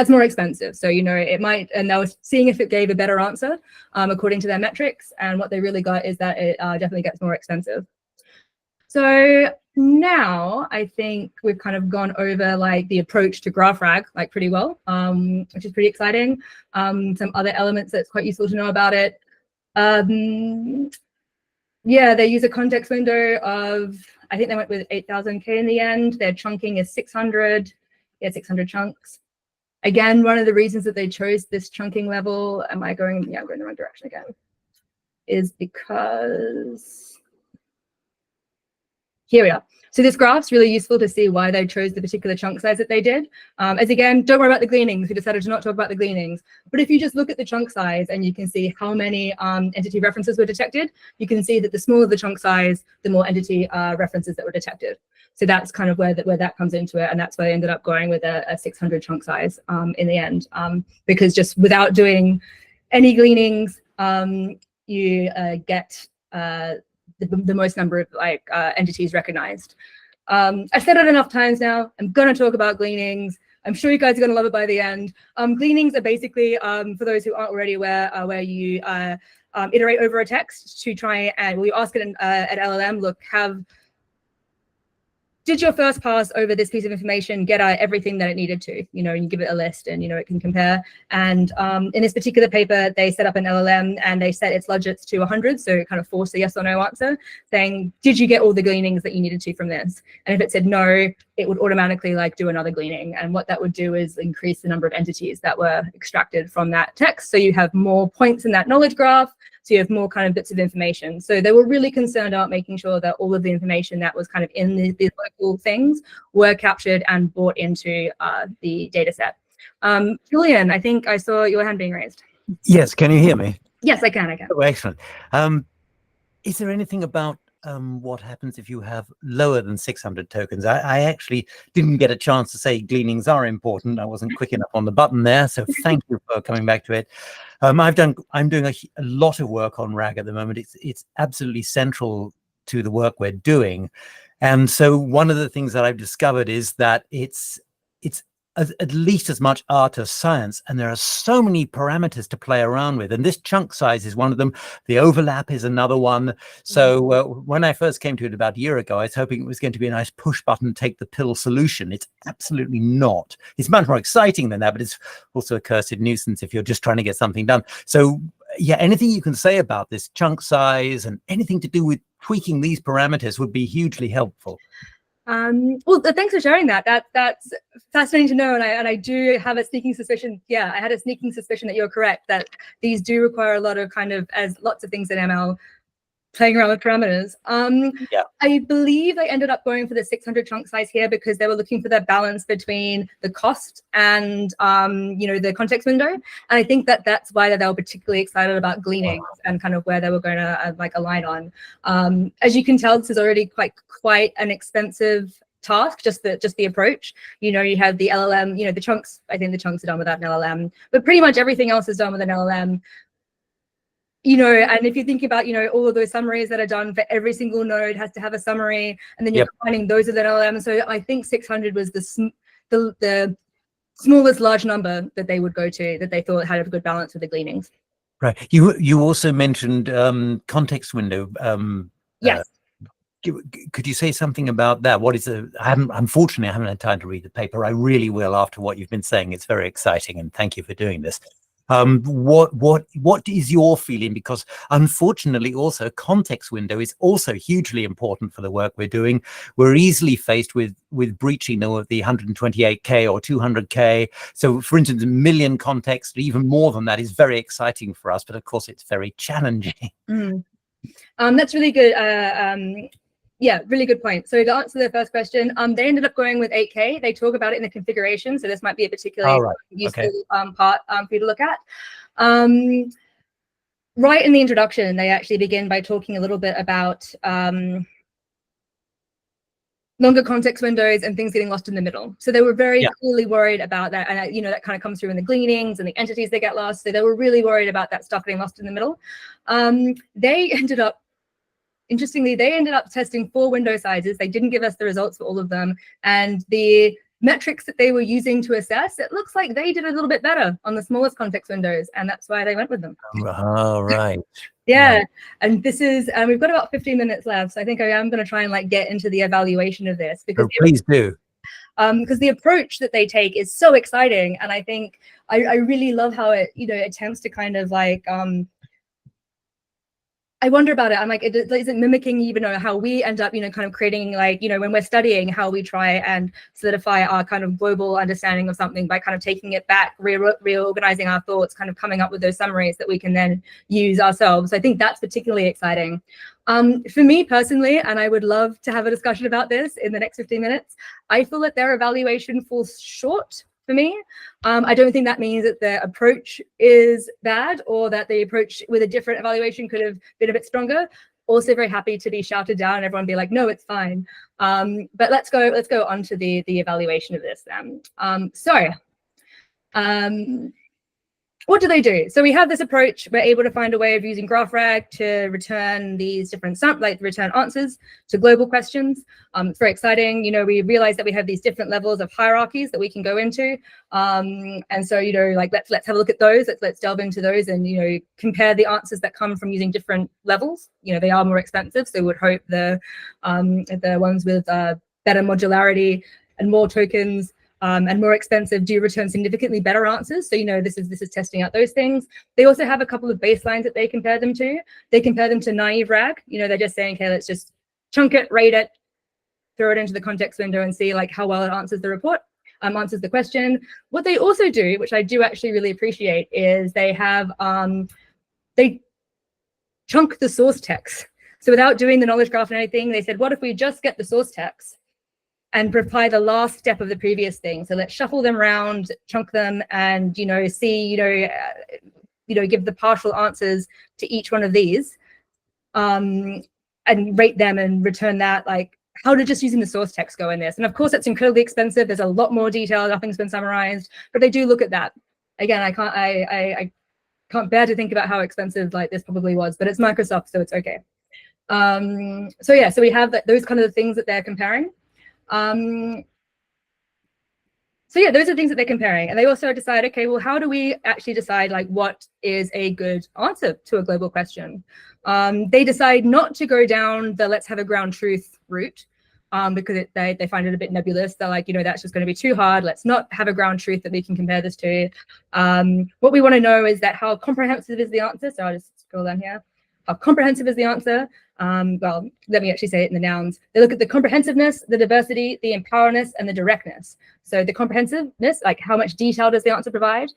Speaker 2: more expensive. So, it might, and they were seeing if it gave a better answer according to their metrics. And what they really got is that it definitely gets more expensive. So now I think we've kind of gone over like the approach to GraphRag like pretty well, which is pretty exciting. Some other elements that's quite useful to know about it. Yeah, they use a context window of, I think they went with 8,000K in the end. Their chunking is 600, 600 chunks. Again, one of the reasons that they chose this chunking level, I'm going in the wrong direction again, is because, here we are. So this graph's really useful to see why they chose the particular chunk size that they did. As again, don't worry about the gleanings. We decided to not talk about the gleanings. But if you just look at the chunk size and you can see how many entity references were detected, you can see that the smaller the chunk size, the more entity references that were detected. So that's kind of where that comes into it. And that's why I ended up going with a 600 chunk size in the end. Because just without doing any gleanings, you get the most number of like entities recognized. I've said it enough times now. I'm going to talk about gleanings. I'm sure you guys are going to love it by the end. Gleanings are basically, for those who aren't already aware, where you iterate over a text to try and, well, you ask it at LLM, look, did your first pass over this piece of information get everything that it needed to, and you give it a list and, it can compare. And in this particular paper, they set up an LLM and they set its logits to 100. So it kind of forced a yes or no answer saying, did you get all the gleanings that you needed to from this? And if it said no, it would automatically like do another gleaning. And what that would do is increase the number of entities that were extracted from that text. So you have more points in that knowledge graph. So you have more kind of bits of information. So they were really concerned about making sure that all of the information that was kind of in these local things were captured and brought into the data set. Julian, I think I saw your hand being raised.
Speaker 6: Yes, can you hear me?
Speaker 2: Yes, I can.
Speaker 6: Oh, excellent. Is there anything about what happens if you have lower than 600 tokens? I actually didn't get a chance to say gleanings are important. I wasn't quick enough on the button there, so thank you for coming back to it. I'm doing a lot of work on RAG at the moment. It's absolutely central to the work we're doing, and so one of the things that I've discovered is that it's at least as much art as science, and there are so many parameters to play around with, and this chunk size is one of them. The overlap is another one. So when I first came to it about a year ago, I was hoping it was going to be a nice push button, take the pill solution. It's absolutely not. It's much more exciting than that, but it's also a cursed nuisance if you're just trying to get something done. So yeah, anything you can say about this chunk size and anything to do with tweaking these parameters would be hugely helpful.
Speaker 2: Well, thanks for sharing that. That's fascinating to know, and I do have a sneaking suspicion. Yeah, I had a sneaking suspicion that you're correct, that these do require a lot of kind of, as lots of things in ML, playing around with parameters.
Speaker 6: Yeah.
Speaker 2: I believe they ended up going for the 600 chunk size here because they were looking for that balance between the cost and the context window. And I think that that's why they were particularly excited about gleaning and kind of where they were going to like align on. As you can tell, this is already quite an expensive task, just the approach. You have the LLM, the chunks. I think the chunks are done without an LLM, but pretty much everything else is done with an LLM. And if you think about, all of those summaries that are done for every single node has to have a summary, and then you're combining those with an LLM. So I think 600 was the smallest large number that they would go to, that they thought had a good balance with the gleanings.
Speaker 6: Right. You also mentioned context window.
Speaker 2: Yes.
Speaker 6: Could you say something about that? What is unfortunately, I haven't had time to read the paper. I really will after what you've been saying. It's very exciting, and thank you for doing this. What is your feeling? Because unfortunately, also context window is also hugely important for the work we're doing. We're easily faced with breaching the 128K or 200K. So, for instance, a million context, even more than that, is very exciting for us. But of course, it's very challenging.
Speaker 2: That's really good. Yeah, really good point. So to answer the first question, they ended up going with 8K. They talk about it in the configuration, so this might be a particularly useful part for you to look at. Right in the introduction, they actually begin by talking a little bit about longer context windows and things getting lost in the middle. So they were very clearly worried about that, and that kind of comes through in the gleanings and the entities that get lost. So they were really worried about that stuff getting lost in the middle. Interestingly, they ended up testing 4 window sizes. They didn't give us the results for all of them. And the metrics that they were using to assess, it looks like they did a little bit better on the smallest context windows. And that's why they went with them.
Speaker 6: Oh, right.
Speaker 2: Yeah. And this is, we've got about 15 minutes left. So I think I am going to try and get into the evaluation of this. Because
Speaker 6: please do.
Speaker 2: Because the approach that they take is so exciting. And I think I really love how it, attempts to kind of I wonder about it. I'm like, is it mimicking even how we end up, kind of creating when we're studying, how we try and solidify our kind of global understanding of something by kind of taking it back, reorganizing our thoughts, kind of coming up with those summaries that we can then use ourselves. I think that's particularly exciting. For me personally, and I would love to have a discussion about this in the next 15 minutes, I feel that their evaluation falls short for me. I don't think that means that the approach is bad or that the approach with a different evaluation could have been a bit stronger. Also very happy to be shouted down and everyone be like, no, it's fine. But let's go on to the evaluation of this then. What do they do? So we have this approach. We're able to find a way of using GraphRag to return these different return answers to global questions. It's very exciting. We realize that we have these different levels of hierarchies that we can go into. And so, let's have a look at those. Let's delve into those and, compare the answers that come from using different levels. They are more expensive. So we would hope the ones with better modularity and more tokens and more expensive do return significantly better answers. So, this is testing out those things. They also have a couple of baselines that they compare them to. They compare them to naive RAG. They're just saying, okay, let's just chunk it, rate it, throw it into the context window and see how well it answers the report, answers the question. What they also do, which I do actually really appreciate, is they have, they chunk the source text. So without doing the knowledge graph and anything, they said, what if we just get the source text and apply the last step of the previous thing? So let's shuffle them around, chunk them, and see, give the partial answers to each one of these, and rate them and return that. How did just using the source text go in this? And of course, it's incredibly expensive. There's a lot more detail. Nothing's been summarized, but they do look at that. Again, I can't bear to think about how expensive this probably was, but it's Microsoft, so it's okay. So we have those kind of things that they're comparing. So yeah, those are things that they're comparing. And they also decide, okay, well, how do we actually decide what is a good answer to a global question? They decide not to go down the let's have a ground truth route because they find it a bit nebulous. They're like, that's just going to be too hard. Let's not have a ground truth that we can compare this to. What we want to know is that how comprehensive is the answer. So I'll just scroll down here. how comprehensive is the answer? Well, let me actually say it in the nouns. They look at the comprehensiveness, the diversity, the empowerment, and the directness. So the comprehensiveness, like how much detail does the answer provide?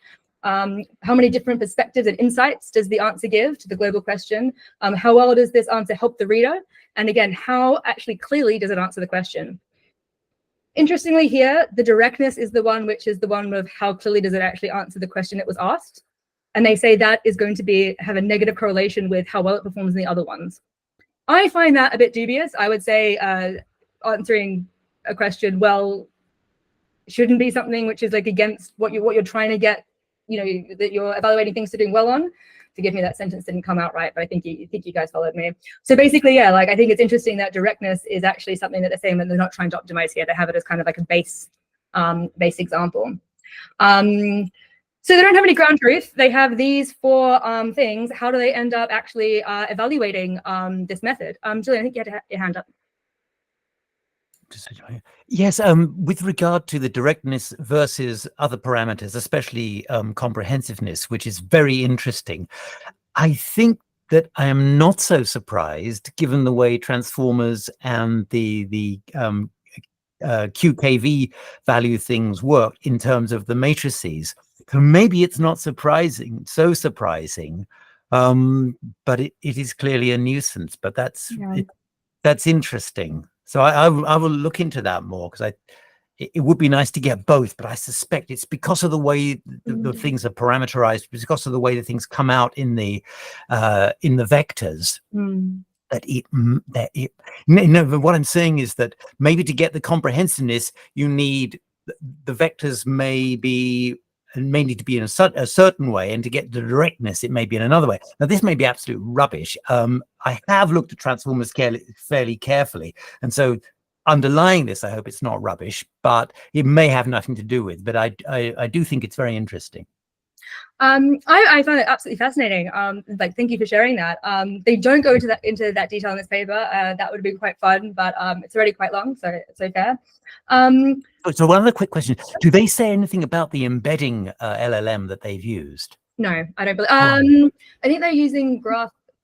Speaker 2: How many different perspectives and insights does the answer give to the global question? How well does this answer help the reader? And again, how actually clearly does it answer the question? Interestingly here, the directness is the one which is the one of how clearly does it actually answer the question that was asked. And they say that is going to have a negative correlation with how well it performs in the other ones. I find that a bit dubious. I would say answering a question well shouldn't be something which is like against what you're trying to get, that you're evaluating things to doing well on. Forgive me, that sentence didn't come out right, but I think you guys followed me. So basically, yeah, like I think it's interesting that directness is actually something that they're saying that they're not trying to optimize here. They have it as kind of like a base example. So they don't have any ground truth. They have these 4 things. How do they end up actually evaluating this method? Julian, I think you had your hand up.
Speaker 6: Yes, with regard to the directness versus other parameters, especially comprehensiveness, which is very interesting, I think that I am not so surprised given the way transformers and the QKV value things work in terms of the matrices. So maybe it's not surprising, but it is clearly a nuisance. But that's interesting. So I will look into that more, because it would be nice to get both, but I suspect it's because of the way the things are parameterized, because of the way the things come out in the vectors. What I'm saying is that maybe to get the comprehensiveness, you need the vectors may need to be in a certain way, and to get the directness, it may be in another way. Now, this may be absolute rubbish. I have looked at transformers fairly carefully, and so underlying this, I hope it's not rubbish, but it may have nothing to do with. But I do think it's very interesting.
Speaker 2: I found it absolutely fascinating. Like, thank you for sharing that. They don't go into that detail in this paper. That would be quite fun, but it's already quite long, so it's okay.
Speaker 6: So one other quick question: do they say anything about the embedding LLM that they've used?
Speaker 2: No, I don't believe. I think they're using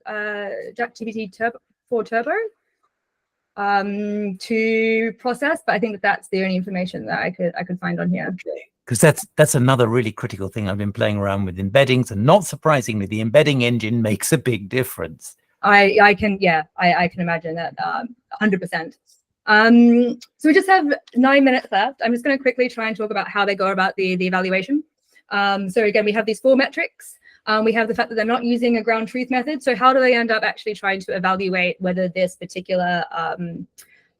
Speaker 2: GPT Turbo to process, but I think that's the only information that I could find on here.
Speaker 6: Okay. Because that's another really critical thing. I've been playing around with embeddings, and not surprisingly, the embedding engine makes a big difference.
Speaker 2: I can imagine that 100%. So we just have 9 minutes left. I'm just going to quickly try and talk about how they go about the evaluation. So again, we have these 4 metrics. We have the fact that they're not using a ground truth method. So how do they end up actually trying to evaluate whether this particular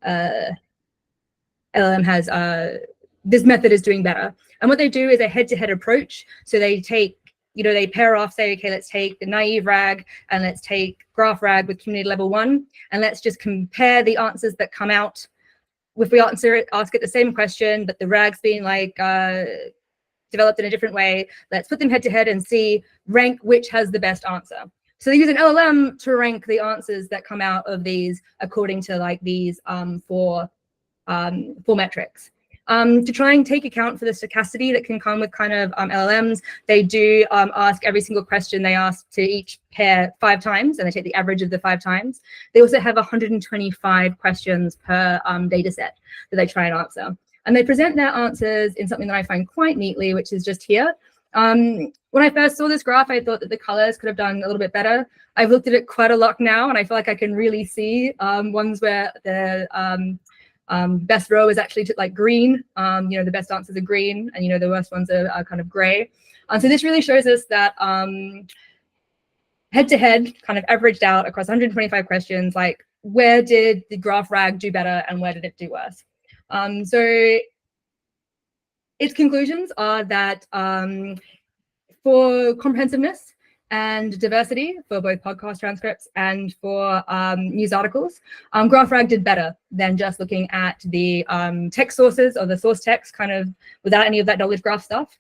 Speaker 2: LLM has this method is doing better? And what they do is a head-to-head approach. So they take, they pair off, say, okay, let's take the naive RAG and let's take graph RAG with community level 1, and let's just compare the answers that come out. If we ask it the same question, but the RAG's been like developed in a different way, let's put them head-to-head and rank which has the best answer. So they use an LLM to rank the answers that come out of these according to like these 4 metrics. To try and take account for the stochasticity that can come with kind of LLMs, they do ask every single question they ask to each pair 5 times, and they take the average of the 5 times. They also have 125 questions per data set that they try and answer. And they present their answers in something that I find quite neatly, which is just here. When I first saw this graph, I thought that the colors could have done a little bit better. I've looked at it quite a lot now, and I feel like I can really see ones where the best row is actually like green. The best answers are green, and the worst ones are kind of gray. So this really shows us that head-to-head kind of averaged out across 125 questions, like where did the graph RAG do better and where did it do worse? So its conclusions are that for comprehensiveness and diversity, for both podcast transcripts and for news articles, GraphRag did better than just looking at the text sources or the source text kind of without any of that knowledge graph stuff.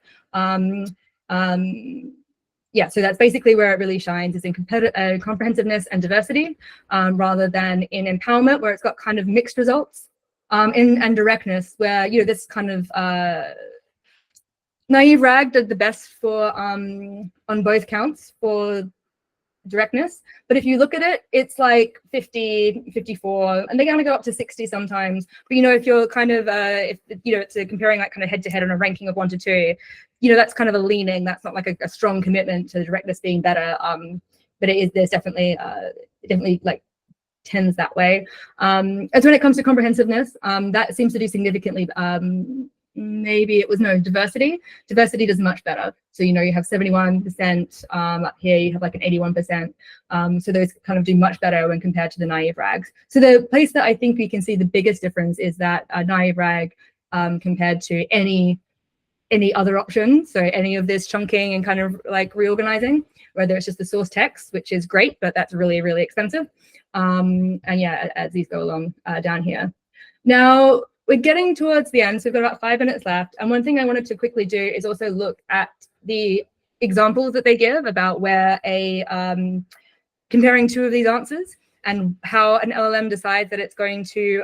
Speaker 2: Yeah, so that's basically where it really shines, is in comprehensiveness and diversity, rather than in empowerment, where it's got kind of mixed results, and directness, where this kind of naive RAG did the best for on both counts for directness. But if you look at it, it's like 50, 54, and they're going to go up to 60 sometimes. But, you know, if you're kind of, if you know, it's comparing like kind of head to head on a ranking of 1 to 2, you know, that's kind of a leaning. That's not like a strong commitment to the directness being better. But it is, there's definitely, like tends that way. As when it comes to comprehensiveness, that seems to do significantly. Maybe it was diversity. Diversity does much better. So, you know, you have 71%, up here you have like an 81%. So those kind of do much better when compared to the naive rags. So the place that I think we can see the biggest difference is that naive rag compared to any other option. So any of this chunking and kind of like reorganizing, whether it's just the source text, which is great, but that's really, really expensive. And yeah, as these go along down here. Now, we're getting towards the end, so we've got about 5 minutes left. And one thing I wanted to quickly do is also look at the examples that they give about where comparing 2 of these answers and how an LLM decides that it's going to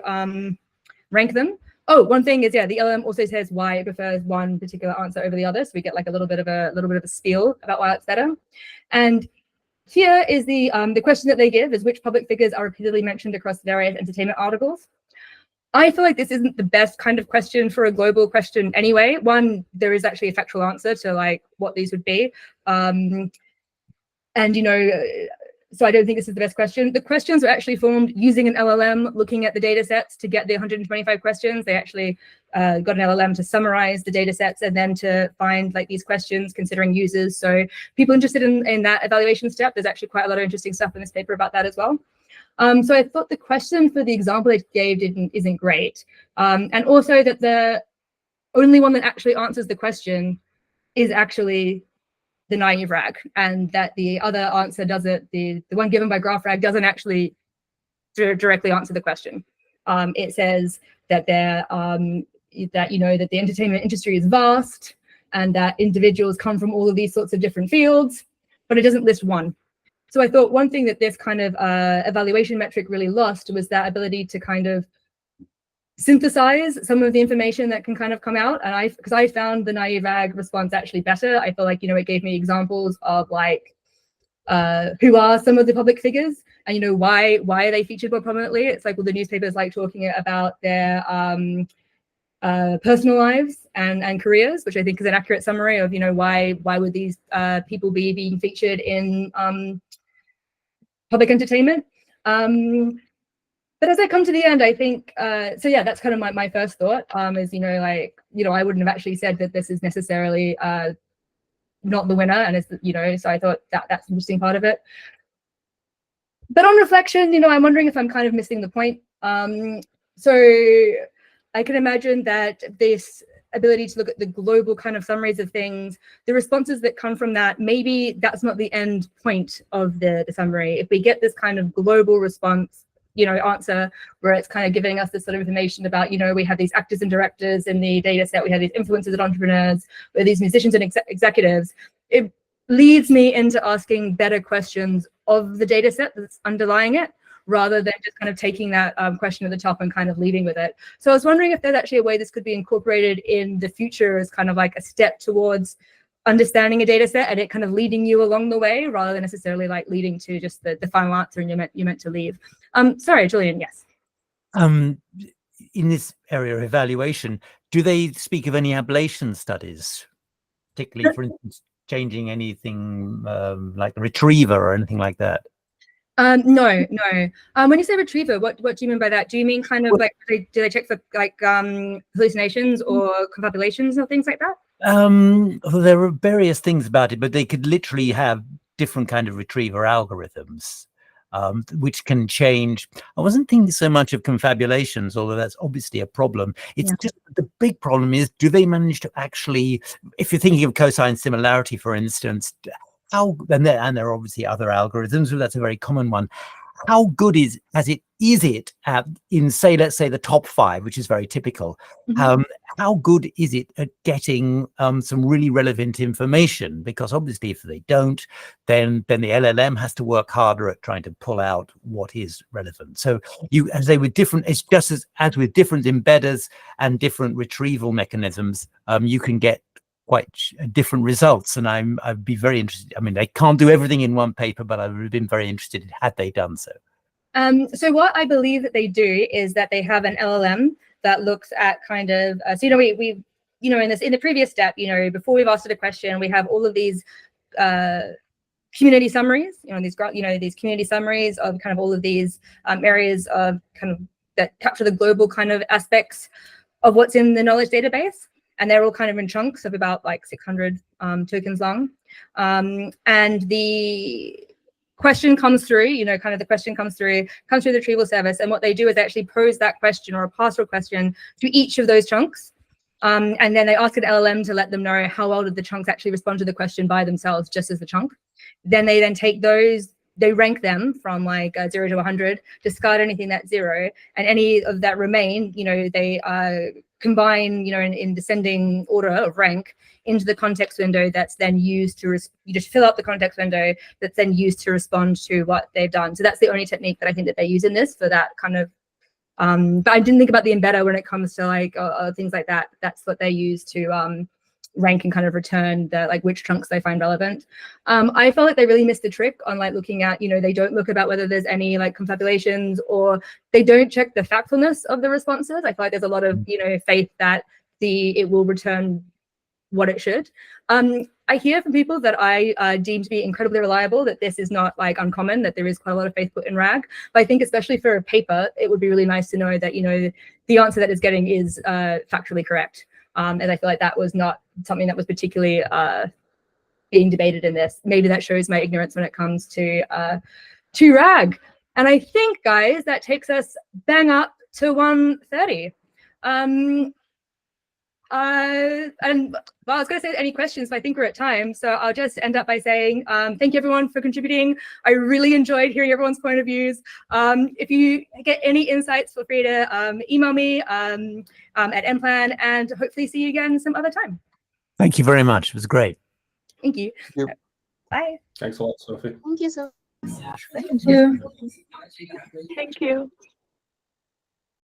Speaker 2: rank them. Oh, one thing is, yeah, the LLM also says why it prefers one particular answer over the other. So we get like a little bit of a spiel about why it's better. And here is the question that they give is, which public figures are repeatedly mentioned across various entertainment articles? I feel like this isn't the best kind of question for a global question anyway. One, there is actually a factual answer to like what these would be. And, you know, so I don't think this is the best question. The questions were actually formed using an LLM, looking at the data sets to get the 125 questions. They actually got an LLM to summarize the data sets and then to find like these questions considering users. So people interested in that evaluation step, there's actually quite a lot of interesting stuff in this paper about that as well. So I thought the question for the example I gave isn't great. And also that the only one that actually answers the question is actually the naive rag, and that the other answer doesn't, the one given by graph rag doesn't actually directly answer the question. It says that that, you know, that the entertainment industry is vast and that individuals come from all of these sorts of different fields, but it doesn't list one. So I thought one thing that this kind of evaluation metric really lost was that ability to kind of synthesize some of the information that can kind of come out. And because I found the naive rag response actually better. I feel like, you know, it gave me examples of like who are some of the public figures and, you know, why are they featured more prominently. It's like, well, the newspapers like talking about their personal lives and careers, which I think is an accurate summary of, you know, why would these people be being featured in public entertainment. But as I come to the end, I think, so yeah, that's kind of my first thought is, you know, like, you know, I wouldn't have actually said that this is necessarily not the winner. And it's, you know, so I thought that's an interesting part of it. But on reflection, you know, I'm wondering if I'm kind of missing the point. So I can imagine that this ability to look at the global kind of summaries of things, the responses that come from that, maybe that's not the end point of the summary. If we get this kind of global response, you know, answer where it's kind of giving us this sort of information about, you know, we have these actors and directors in the data set, we have these influencers and entrepreneurs, we have these musicians and executives, it leads me into asking better questions of the data set that's underlying it, rather than just kind of taking that question at the top and kind of leading with it. So I was wondering if there's actually a way this could be incorporated in the future as kind of like a step towards understanding a data set and it kind of leading you along the way, rather than necessarily like leading to just the final answer and you're meant to leave. Sorry, Julian, yes.
Speaker 6: In this area of evaluation, do they speak of any ablation studies, particularly, for instance, changing anything like the retriever or anything like that?
Speaker 2: No. When you say retriever, what do you mean by that? Do you mean kind of like, do they check for like hallucinations or confabulations or things like that?
Speaker 6: Well, there are various things about it, but they could literally have different kind of retriever algorithms, which can change. I wasn't thinking so much of confabulations, although that's obviously a problem. It's just the big problem is, do they manage to actually, if you're thinking of cosine similarity, for instance, how, and there are obviously other algorithms, but that's a very common one. How good is it at, in say, let's say the top 5, which is very typical. How good is it at getting some really relevant information? Because obviously if they don't, then the LLM has to work harder at trying to pull out what is relevant. So you, as they with different, it's just as with different embedders and different retrieval mechanisms, you can get quite different results. And I'd be very interested. I mean, they can't do everything in one paper, but I would have been very interested had they done so.
Speaker 2: So what I believe that they do is that they have an LLM that looks at kind of, so, you know, we you know, in the previous step, you know, before we've asked it a question, we have all of these community summaries, you know, these community summaries of kind of all of these areas of kind of that capture the global kind of aspects of what's in the knowledge database. And they're all kind of in chunks of about like 600 tokens long. And the question comes through, you know, kind of the question comes through the retrieval service. And what they do is actually pose that question or a pastoral question to each of those chunks. And then they ask an LLM to let them know how well did the chunks actually respond to the question by themselves, just as the chunk. Then they take those, they rank them from like 0 to 100, discard anything that's 0, and any of that remain, you know, they combine, you know, in descending order of rank into the context window that's then used to, you just fill up the context window that's then used to respond to what they've done. So that's the only technique that I think that they use in this for that kind of, but I didn't think about the embedder when it comes to like things like that. That's what they use to rank and kind of return the like which chunks they find relevant. I felt like they really missed the trick on like looking at, you know, they don't look about whether there's any like confabulations, or they don't check the factfulness of the responses. I feel like there's a lot of, you know, faith that it will return what it should. I hear from people that I deem to be incredibly reliable that this is not like uncommon, that there is quite a lot of faith put in RAG. But I think especially for a paper, it would be really nice to know that, you know, the answer that it's getting is factually correct. And I feel like that was not something that was particularly being debated in this. Maybe that shows my ignorance when it comes to RAG. And I think, guys, that takes us bang up to 1:30. And well, I was going to say any questions, but I think we're at time. So I'll just end up by saying thank you, everyone, for contributing. I really enjoyed hearing everyone's point of views. If you get any insights, feel free to email me at mplan, and hopefully see you again some other time.
Speaker 6: Thank you very much. It was great.
Speaker 2: Thank you.
Speaker 3: Thank you.
Speaker 2: Bye.
Speaker 3: Thanks a lot, Sophie.
Speaker 7: Thank you so
Speaker 1: Thank you. Thank you.